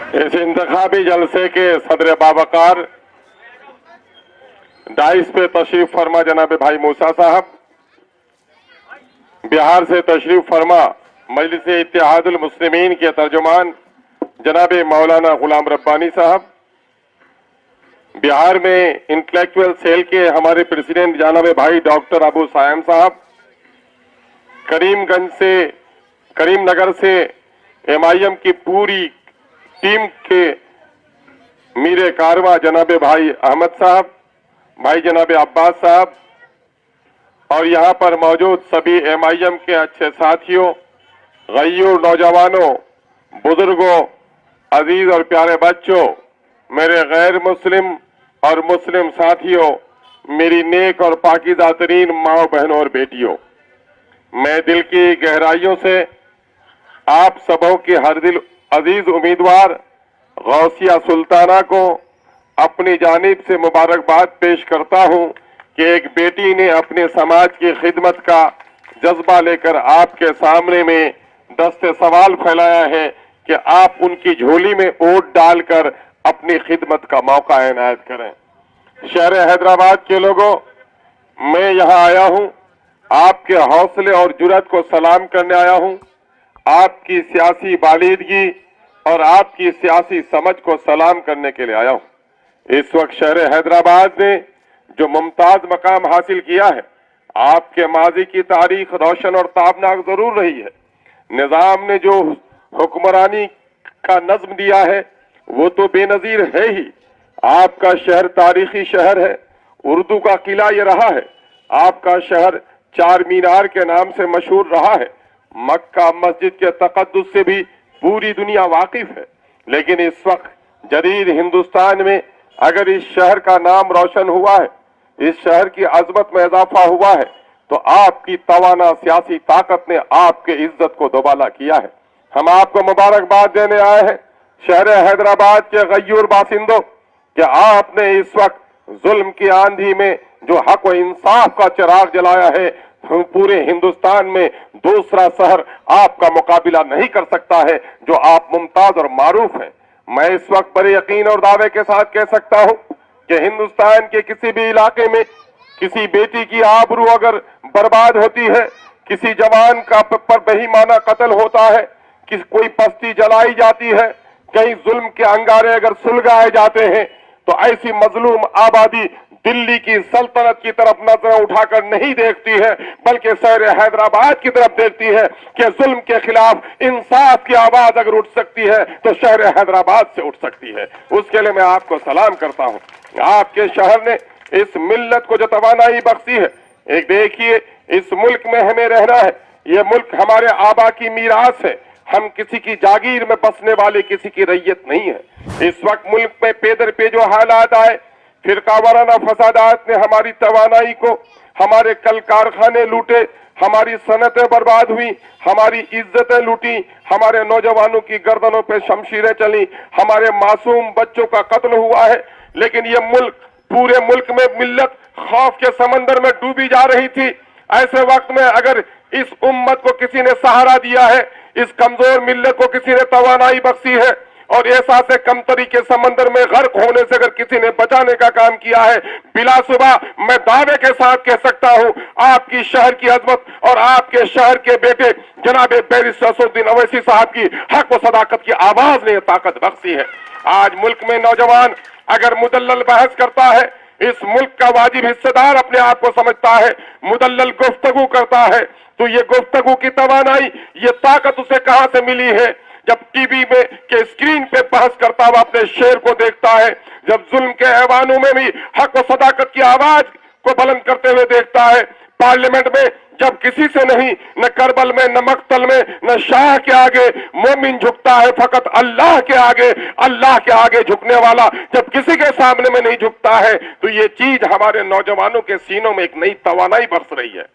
इस इंतखाबी जलसे के सदर बावकार डाइस पे तशरीफ फरमा जनाब भाई मूसा साहब, बिहार से तशरीफ फरमा मजलिस इत्तेहादुल मुस्लिमीन के तर्जुमान जनाब मौलाना गुलाम रब्बानी साहब, बिहार में इंटेलेक्चुअल सेल के हमारे प्रेसिडेंट जनाब भाई डॉक्टर अबू सायम साहब, करीमनगर से MIM की पूरी टीम के मीरे कारवा जनाब भाई अहमद साहब, भाई जनाब अब्बास साहब और यहाँ पर मौजूद सभी MIM के अच्छे साथियों, गय्यूर नौजवानों, बुजुर्गों, अजीज और प्यारे बच्चों, मेरे गैर मुस्लिम और मुस्लिम साथियों, मेरी नेक और पाकीज़ा तरीन माओ बहनों और बेटियों, मैं दिल की गहराइयों से आप सबों के हर दिल अजीज उम्मीदवार गौसिया सुल्ताना को अपनी जानिब से मुबारकबाद पेश करता हूं कि एक बेटी ने अपने समाज की खिदमत का जज्बा लेकर आपके सामने में दस्ते सवाल फैलाया है कि आप उनकी झोली में वोट डालकर अपनी खिदमत का मौका इनायत करें। शहर हैदराबाद के लोगों, मैं यहाँ आया हूँ आपके हौसले और जुर्रत को सलाम करने आया हूँ, आपकी सियासी बालिदगी और आपकी सियासी समझ को सलाम करने के लिए आया हूँ। इस वक्त शहर हैदराबाद ने जो मुमताज मकाम हासिल किया है, आपके माजी की तारीख रोशन और ताबनाक जरूर रही है। निजाम ने जो हुक्मरानी का नज्म दिया है वो तो बेनजीर है ही। आपका शहर तारीखी शहर है, उर्दू का किला ये रहा है। आपका शहर चार मीनार के नाम से मशहूर रहा है। मक्का मस्जिद के तकद्दुस से भी पूरी दुनिया वाकिफ है। लेकिन इस वक्त जदीद हिंदुस्तान में अगर इस शहर का नाम रोशन हुआ है, इस शहर की अजमत में इजाफा हुआ है, तो आपकी तवाना सियासी ताकत ने आपके इज्जत को दोबाला किया है। हम आपको मुबारकबाद देने आए हैं शहर हैदराबाद के गय्यूर बासिंदों कि आपने इस वक्त जुल्म की आंधी में जो हक व इंसाफ का चिराग जलाया है, पूरे हिंदुस्तान में दूसरा शहर आपका मुकाबिला नहीं कर सकता है जो आप मुमताज और मारूफ हैं। मैं इस वक्त बड़े यकीन और दावे के साथ कह सकता हूं कि हिंदुस्तान के किसी भी इलाके में किसी बेटी की आबरू अगर बर्बाद होती है, किसी जवान का पर बेईमाना कत्ल होता है, कोई बस्ती जलाई जाती है, कहीं जुल्म के अंगारे अगर सुलगाए जाते हैं, तो ऐसी मजलूम आबादी दिल्ली की सल्तनत की तरफ नजर उठाकर नहीं देखती है, बल्कि शहर हैदराबाद की तरफ देखती है कि जुल्म के खिलाफ इंसाफ की आवाज अगर उठ सकती है तो शहर हैदराबाद से उठ सकती है। उसके लिए मैं आपको सलाम करता हूं। आपके शहर ने इस मिल्लत को जो तवानाई बख्शी है, एक देखिए इस मुल्क में हमें रहना है, ये मुल्क हमारे आबा की मीरास है। हम किसी की जागीर में बसने वाले किसी की रैयत नहीं है। इस वक्त मुल्क में पेदर पे जो हालात आए, फिरका वाराना फसादात ने हमारी तवानाई को, हमारे कल कारखाने लूटे, हमारी सनतें बर्बाद हुई, हमारी इज्जतें लूटी, हमारे नौजवानों की गर्दनों पे शमशीरें चली, हमारे मासूम बच्चों का कत्ल हुआ है। लेकिन ये मुल्क, पूरे मुल्क में मिल्लत खौफ के समंदर में डूबी जा रही थी। ऐसे वक्त में अगर इस उम्मत को किसी ने सहारा दिया है, इस कमजोर मिल्लत को किसी ने तवानाई बख्शी है और एहसास कमतरी के समंदर में गर्क होने से अगर किसी ने बचाने का काम किया है, बिलाशुबा मैं दावे के साथ कह सकता हूं, आपकी शहर की अजमत और आपके शहर के बेटे जनाब बैरिस्टर असदुद्दीन अवैसी साहब की हक व सदाकत की आवाज ने ताकत बख्शी है। आज मुल्क में नौजवान अगर मुदल्लल बहस करता है, इस मुल्क का वाजिब हिस्सेदार अपने आप को समझता है, मुदल्लल गुफ्तगू करता है, तो ये गुफ्तगू की तवानाई, ये ताकत उसे कहां से मिली है? जब टीवी में के स्क्रीन पे बहस करता हुआ अपने शेर को देखता है, जब जुल्म के ऐवानों में भी हक व सदाकत की आवाज को बुलंद करते हुए देखता है, पार्लियामेंट में जब किसी से नहीं, न करबल में, न मक्तल में, न शाह के आगे मोमिन झुकता है, फकत अल्लाह के आगे, अल्लाह के आगे झुकने वाला जब किसी के सामने में नहीं झुकता है, तो ये चीज हमारे नौजवानों के सीनों में एक नई तवानाई बरस रही है।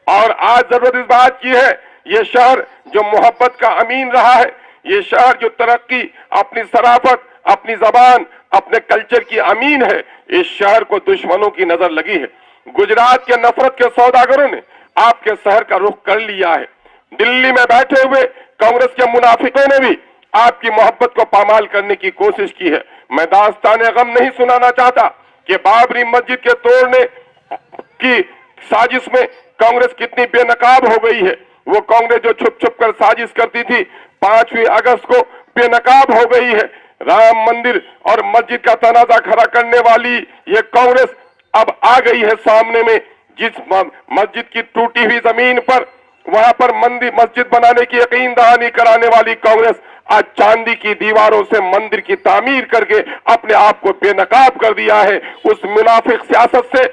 और आज जरूरत इस बात की है, ये शहर जो मोहब्बत का अमीन रहा है, ये शहर जो तरक्की, अपनी सराफत, अपनी जबान, अपने कल्चर की अमीन है, इस शहर को दुश्मनों की नजर लगी है। गुजरात के नफरत के सौदागरों ने आपके शहर का रुख कर लिया है। दिल्ली में बैठे हुए कांग्रेस के मुनाफिकों ने भी آپ کی محبت کو پامال کرنے کی کوشش کی ہے۔ میں داستان غم نہیں سنانا چاہتا کہ بابری مسجد کے توڑنے کی سازش میں کانگریس کتنی بے نقاب ہو گئی ہے۔ وہ کانگریس جو چھپ چھپ کر سازش کرتی تھی 5 اگست کو بے نقاب ہو گئی ہے۔ رام مندر اور مسجد کا تنازع کھڑا کرنے والی یہ کانگریس اب آ گئی ہے سامنے میں۔ جس مسجد کی ٹوٹی ہوئی زمین پر وہاں پر مسجد بنانے کی یقین دہانی کرانے والی کانگریس آج چاندی کی دیواروں سے مندر کی تعمیر کر کے اپنے آپ کو بے نقاب کر دیا ہے۔ اس منافق سیاست سے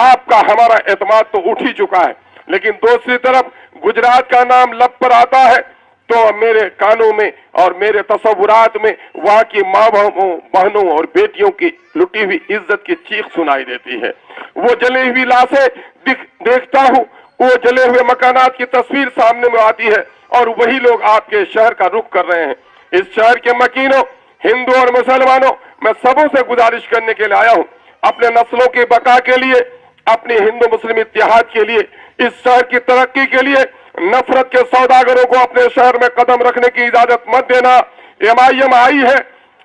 آپ کا ہمارا اعتماد تو اٹھ ہی چکا ہے، لیکن دوسری طرف گجرات کا نام لب پر آتا ہے تو میرے کانوں میں اور میرے تصورات میں وہاں کی ماں بہنوں اور بیٹیوں کی لٹی ہوئی عزت کی چیخ سنائی دیتی ہے۔ وہ جلی ہوئی لاشیں دیکھتا ہوں، وہ جلے ہوئے مکانات کی تصویر سامنے میں آتی ہے، اور وہی لوگ آپ کے شہر کا رخ کر رہے ہیں۔ اس شہر کے مکینوں، ہندو اور مسلمانوں، میں سبوں سے گزارش کرنے کے لیے آیا ہوں، اپنے نسلوں کی بقا کے لیے، اپنی ہندو مسلم اتحاد کے لیے، اس شہر کی ترقی کے لیے نفرت کے سوداگروں کو اپنے شہر میں قدم رکھنے کی اجازت مت دینا۔ MIM آئی ہے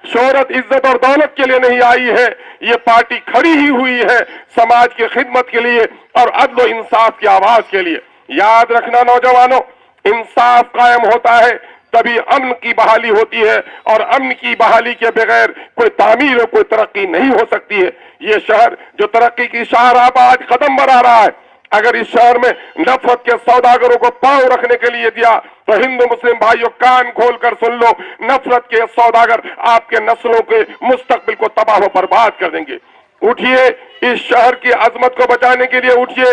شہرت، عزت اور دولت کے لیے نہیں آئی ہے، یہ پارٹی کھڑی ہی ہوئی ہے سماج کی خدمت کے لیے اور عدل و انصاف کی آواز کے لیے۔ یاد رکھنا نوجوانوں، انصاف قائم ہوتا ہے تبھی امن کی بحالی ہوتی ہے، اور امن کی بحالی کے بغیر کوئی تعمیر اور کوئی ترقی نہیں ہو سکتی ہے۔ یہ شہر جو ترقی کی شاہراہ پر آج قدم بڑھا رہا ہے، اگر اس شہر میں نفرت کے سوداگروں کو پاؤں رکھنے کے لیے دیا تو ہندو مسلم بھائیوں کان کھول کر سن لو، نفرت کے سوداگر آپ کے نسلوں کے مستقبل کو تباہ و برباد کر دیں گے۔ اٹھیے، اس شہر کی عظمت کو بچانے کے لیے اٹھیے،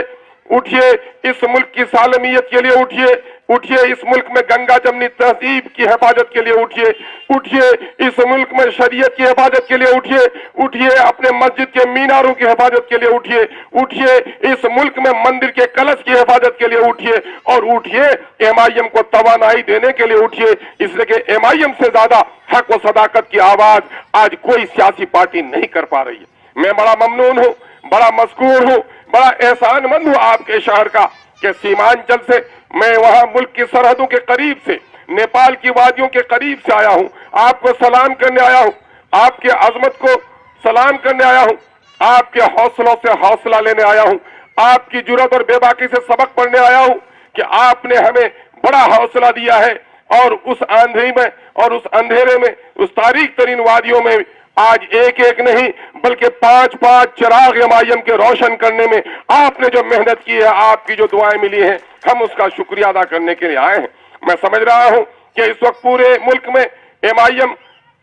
اٹھیے اس ملک کی سالمیت کے لیے اٹھیے، اٹھیے اس ملک میں گنگا جمنی تہذیب کی حفاظت کے لیے اٹھیے، اٹھیے اس ملک میں شریعت کی حفاظت کے لیے اٹھیے، اٹھیے اپنے مسجد کے میناروں کی حفاظت کے لیے اٹھیے، اٹھیے اس ملک میں مندر کے کلش کی حفاظت کے لیے اٹھیے، اور اٹھیے MIM کو توانائی دینے کے لیے اٹھیے، اس لیے کہ MIM سے زیادہ حق و صداقت کی آواز آج کوئی سیاسی پارٹی نہیں کر پا رہی ہے۔ میں بڑا ممنون ہوں، بڑا مذکور ہوں، بڑا احسان مند ہوں آپ کے شہر کا کہ سیمانچل سے میں وہاں ملک کی سرحدوں کے قریب سے، نیپال کی وادیوں کے قریب سے آیا ہوں، آپ کو سلام کرنے آیا ہوں، آپ کے عظمت کو سلام کرنے آیا ہوں، آپ کے حوصلوں سے حوصلہ لینے آیا ہوں، آپ کی جرات اور بے باکی سے سبق پڑھنے آیا ہوں کہ آپ نے ہمیں بڑا حوصلہ دیا ہے، اور اس آندھی میں اور اس اندھیرے میں، اس تاریک ترین وادیوں میں آج ایک ایک نہیں بلکہ 5 چراغ MIM کے روشن کرنے میں آپ نے جو محنت کی ہے، آپ کی جو دعائیں ملی ہیں، ہم اس کا شکریہ ادا کرنے کے لیے آئے ہیں۔ میں سمجھ رہا ہوں کہ اس وقت پورے ملک میں MIM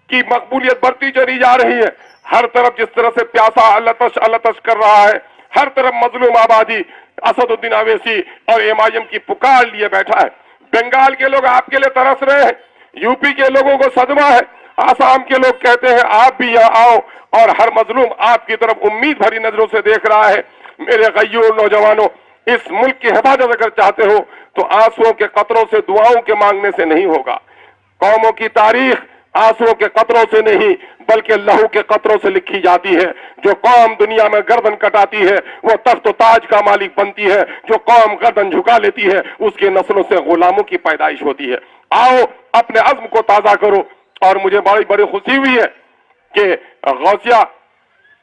کی مقبولیت بڑھتی چلی جا رہی ہے۔ ہر طرف جس طرح سے پیاسا التش کر رہا ہے، ہر طرف مظلوم آبادی اسد الدین اویسی اور MIM کی پکار لیے بیٹھا ہے۔ بنگال کے لوگ آپ کے لیے ترس رہے ہیں، UP کے لوگوں کو صدمہ ہے، آسام کے لوگ کہتے ہیں آپ بھی یہاں آؤ، اور ہر مظلوم آپ کی طرف امید بھری نظروں سے دیکھ رہا ہے۔ میرے غیور نوجوانوں، اس ملک کی حفاظت اگر چاہتے ہو تو آنسوؤں کے قطروں سے، دعاؤں کے مانگنے سے نہیں ہوگا۔ قوموں کی تاریخ آنسوؤں کے قطروں سے نہیں بلکہ لہو کے قطروں سے لکھی جاتی ہے۔ جو قوم دنیا میں گردن کٹاتی ہے وہ تخت و تاج کا مالک بنتی ہے، جو قوم گردن جھکا لیتی ہے اس کی نسلوں سے غلاموں کی پیدائش ہوتی ہے۔ آؤ اپنے عزم کو تازہ کرو، اور مجھے بڑی خوشی ہوئی ہے کہ غوثیہ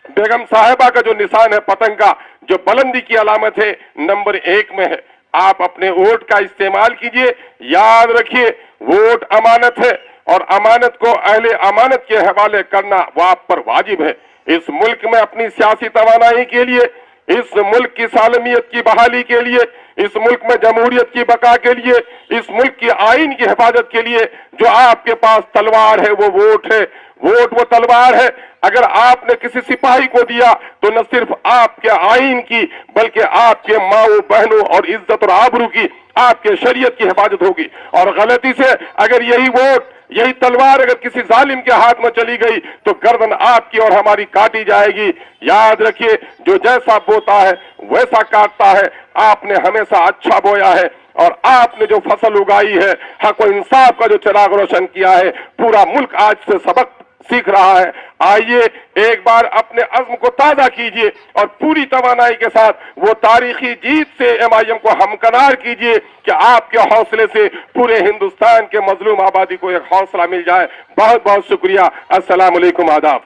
بیگم صاحبہ کا جو نشان ہے پتنگ کا، جو بلندی کی علامت ہے، نمبر 1 میں ہے۔ آپ اپنے ووٹ کا استعمال کیجئے، یاد رکھیے ووٹ امانت ہے، اور امانت کو اہل امانت کے حوالے کرنا وہ آپ پر واجب ہے۔ اس ملک میں اپنی سیاسی توانائی کے لیے، اس ملک کی سالمیت کی بحالی کے لیے، اس ملک میں جمہوریت کی بقا کے لیے، اس ملک کی آئین کی حفاظت کے لیے جو آپ کے پاس تلوار ہے وہ ووٹ ہے۔ ووٹ وہ تلوار ہے، اگر آپ نے کسی سپاہی کو دیا تو نہ صرف آپ کے آئین کی بلکہ آپ کے ماؤں بہنوں اور عزت اور آبرو کی، آپ کے شریعت کی حفاظت ہوگی۔ اور غلطی سے اگر یہی ووٹ، یہی تلوار اگر کسی ظالم کے ہاتھ میں چلی گئی تو گردن آپ کی اور ہماری کاٹی جائے گی۔ یاد رکھیے جو جیسا بوتا ہے ویسا کاٹتا ہے۔ آپ نے ہمیشہ اچھا بویا ہے، اور آپ نے جو فصل اگائی ہے، حق و انصاف کا جو چراغ روشن کیا ہے، پورا ملک آج سے سبق सीख रहा है। आइए एक बार अपने अज़्म को ताज़ा कीजिए और पूरी तवानाई के साथ वो तारीखी जीत से MIM को हमकनार कीजिए कि आपके हौसले से पूरे हिंदुस्तान के मजलूम आबादी को एक हौसला मिल जाए। बहुत बहुत शुक्रिया। अस्सलाम वालेकुम, आदाब।